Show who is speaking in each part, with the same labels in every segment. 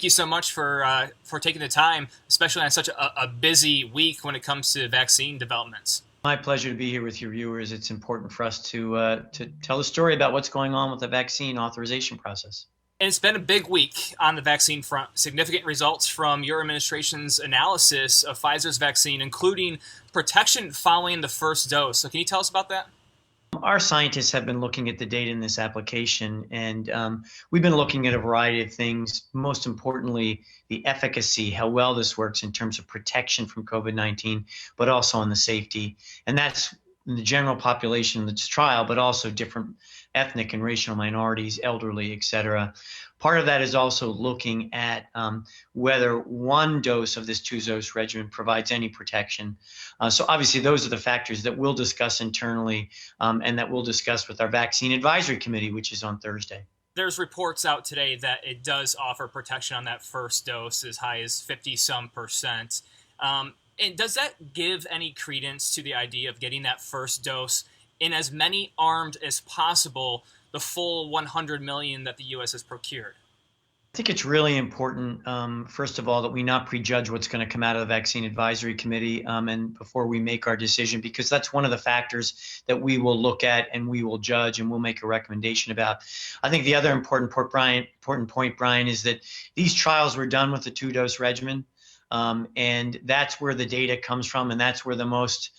Speaker 1: Thank you so much for taking the time, especially on such a busy week when it comes to vaccine developments.
Speaker 2: My pleasure to be here with your viewers. It's important for us to tell a story about what's going on with the vaccine authorization process.
Speaker 1: And it's been a big week on the vaccine front. Significant results from your administration's analysis of Pfizer's vaccine, including protection following the first dose. So, can you tell us about that?
Speaker 2: Our scientists have been looking at the data in this application, and we've been looking at a variety of things. Most importantly, the efficacy, how well this works in terms of protection from COVID-19, but also on the safety. And that's in the general population in this trial, but also different ethnic and racial minorities, elderly, et cetera. Part of that is also looking at whether one dose of this two-dose regimen provides any protection. So obviously, those are the factors that we'll discuss internally and that we'll discuss with our Vaccine Advisory Committee, which is on Thursday.
Speaker 1: There's reports out today that it does offer protection on that first dose as high as 50-some%. And does that give any credence to the idea of getting that first dose in as many armed as possible, the full 100 million that the U.S. has procured?
Speaker 2: I think it's really important, first of all, that we not prejudge what's going to come out of the Vaccine Advisory Committee and before we make our decision, because that's one of the factors that we will look at and we will judge and we'll make a recommendation about. I think the other important point, Brian, is that these trials were done with the two-dose regimen, and that's where the data comes from, and that's where the most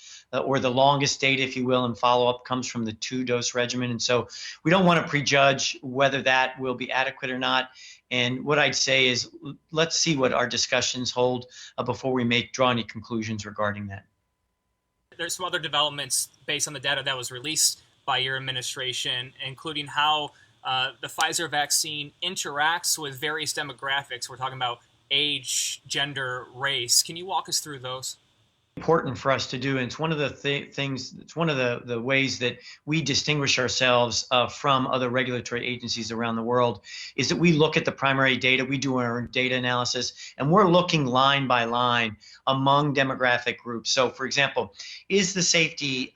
Speaker 2: or the longest data, if you will, and follow-up comes from the two-dose regimen. And so we don't want to prejudge whether that will be adequate or not. And what I'd say is let's see what our discussions hold before we draw any conclusions regarding that.
Speaker 1: There's some other developments based on the data that was released by your administration, including how the Pfizer vaccine interacts with various demographics. We're talking about age, gender, race. Can you walk us through those?
Speaker 2: Important for us to do, and it's one of the things, it's one of the ways that we distinguish ourselves from other regulatory agencies around the world, is that we look at the primary data, we do our data analysis, and we're looking line by line among demographic groups. So for example, is the safety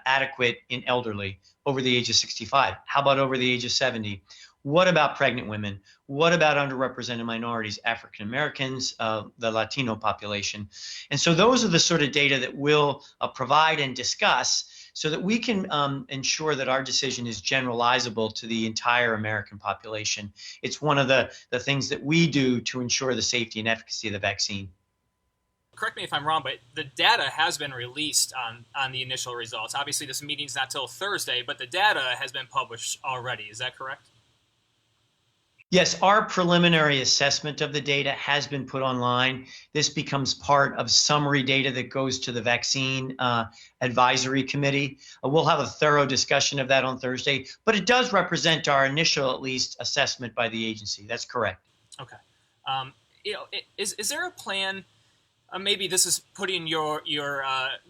Speaker 2: adequate in elderly over the age of 65? How about over the age of 70? What about pregnant women? What about underrepresented minorities, African Americans, the Latino population? And so those are the sort of data that we'll provide and discuss so that we can ensure that our decision is generalizable to the entire American population. It's one of the things that we do to ensure the safety and efficacy of the vaccine.
Speaker 1: Correct me if I'm wrong, but the data has been released on the initial results. Obviously, this meeting's not till Thursday, but the data has been published already. Is that correct?
Speaker 2: Yes, our preliminary assessment of the data has been put online. This becomes part of summary data that goes to the Vaccine Advisory Committee. We'll have a thorough discussion of that on Thursday, but it does represent our initial, at least, assessment by the agency. That's correct.
Speaker 1: Okay. Is there a plan? Maybe this is putting your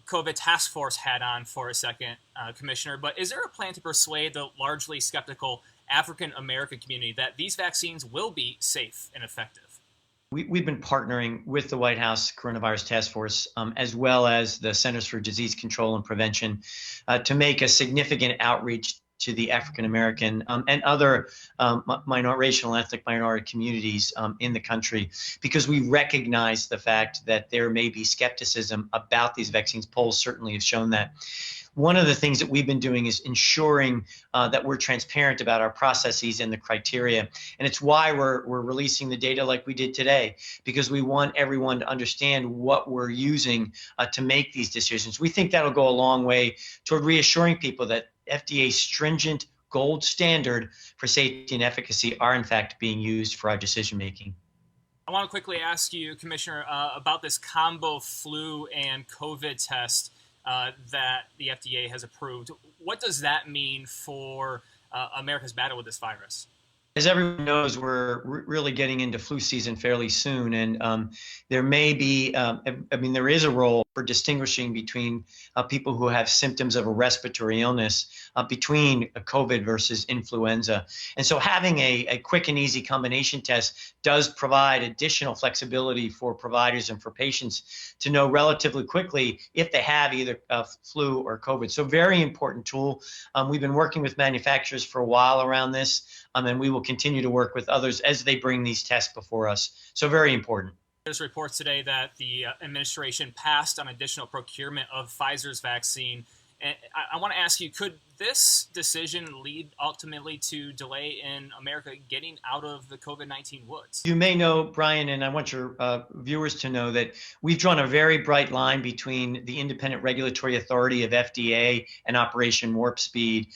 Speaker 1: COVID task force hat on for a second, Commissioner, but is there a plan to persuade the largely skeptical African American community that these vaccines will be safe and effective?
Speaker 2: We've been partnering with the White House Coronavirus Task Force, as well as the Centers for Disease Control and Prevention, to make a significant outreach to the African American and other racial and ethnic minority communities in the country, because we recognize the fact that there may be skepticism about these vaccines. Polls certainly have shown that. One of the things that we've been doing is ensuring that we're transparent about our processes and the criteria. And it's why we're releasing the data like we did today, because we want everyone to understand what we're using to make these decisions. We think that'll go a long way toward reassuring people that FDA's stringent gold standard for safety and efficacy are in fact being used for our decision making.
Speaker 1: I want to quickly ask you, Commissioner, about this combo flu and COVID test that the FDA has approved. What does that mean for America's battle with this virus?
Speaker 2: As everyone knows, we're really getting into flu season fairly soon, and there may be, there is a role for distinguishing between people who have symptoms of a respiratory illness between COVID versus influenza. And so having a quick and easy combination test does provide additional flexibility for providers and for patients to know relatively quickly if they have either flu or COVID. So very important tool. We've been working with manufacturers for a while around this, and we will continue to work with others as they bring these tests before us. So very important.
Speaker 1: There's reports today that the administration passed on additional procurement of Pfizer's vaccine. And I want to ask you, could this decision lead ultimately to delay in America getting out of the COVID-19 woods?
Speaker 2: You may know, Brian, and I want your viewers to know that we've drawn a very bright line between the independent regulatory authority of FDA and Operation Warp Speed.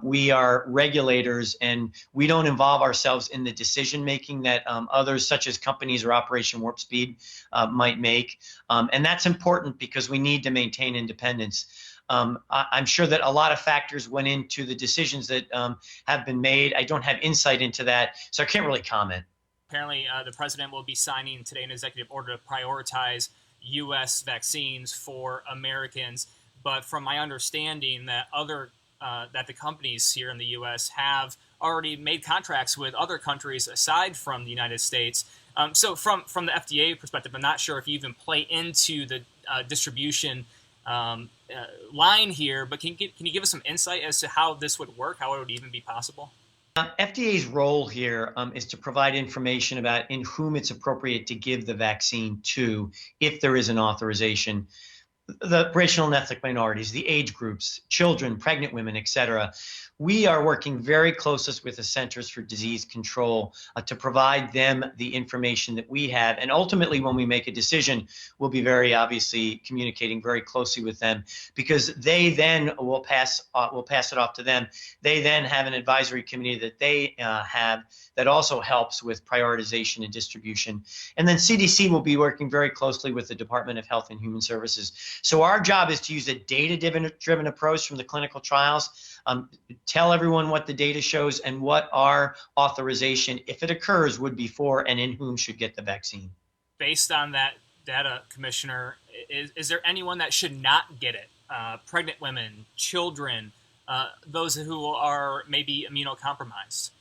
Speaker 2: We are regulators, and we don't involve ourselves in the decision making that others, such as companies or Operation Warp Speed, might make. And that's important because we need to maintain independence. I'm sure that a lot of factors went into the decisions that have been made. I don't have insight into that, so I can't really comment.
Speaker 1: Apparently, the president will be signing today an executive order to prioritize U.S. vaccines for Americans. But from my understanding, that the companies here in the U.S. have already made contracts with other countries aside from the United States. So from the FDA perspective, I'm not sure if you even play into the distribution line here, but can you give us some insight as to how this would work, how it would even be possible?
Speaker 2: FDA's role here is to provide information about in whom it's appropriate to give the vaccine to, if there is an authorization. The racial and ethnic minorities, the age groups, children, pregnant women, et cetera. We are working very closely with the Centers for Disease Control to provide them the information that we have. And ultimately, when we make a decision, we'll be very obviously communicating very closely with them, because they then will pass it off to them. They then have an advisory committee that they have that also helps with prioritization and distribution. And then CDC will be working very closely with the Department of Health and Human Services. So our job is to use a data-driven approach from the clinical trials, tell everyone what the data shows and what our authorization, if it occurs, would be for and in whom should get the vaccine.
Speaker 1: Based on that data, Commissioner, is there anyone that should not get it? Pregnant women, children, those who are maybe immunocompromised?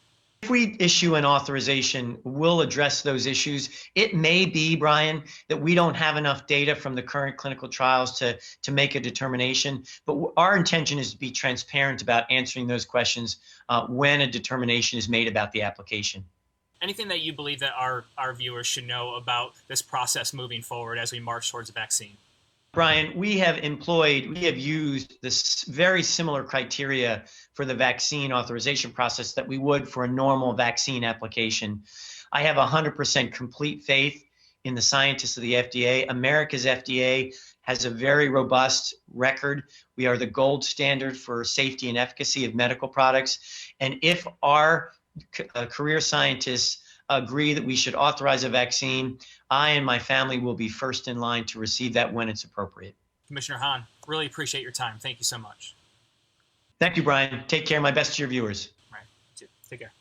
Speaker 2: If we issue an authorization, we'll address those issues. It may be, Brian, that we don't have enough data from the current clinical trials to make a determination, but our intention is to be transparent about answering those questions when a determination is made about the application.
Speaker 1: Anything that you believe that our viewers should know about this process moving forward as we march towards a vaccine?
Speaker 2: Brian, we have used this very similar criteria for the vaccine authorization process that we would for a normal vaccine application. I have 100% complete faith in the scientists of the FDA. America's FDA has a very robust record. We are the gold standard for safety and efficacy of medical products. And if our career scientists agree that we should authorize a vaccine, I and my family will be first in line to receive that when it's appropriate.
Speaker 1: Commissioner Hahn, really appreciate your time. Thank you so much.
Speaker 2: Thank you, Brian. Take care. My best to your viewers.
Speaker 1: All right. Take care.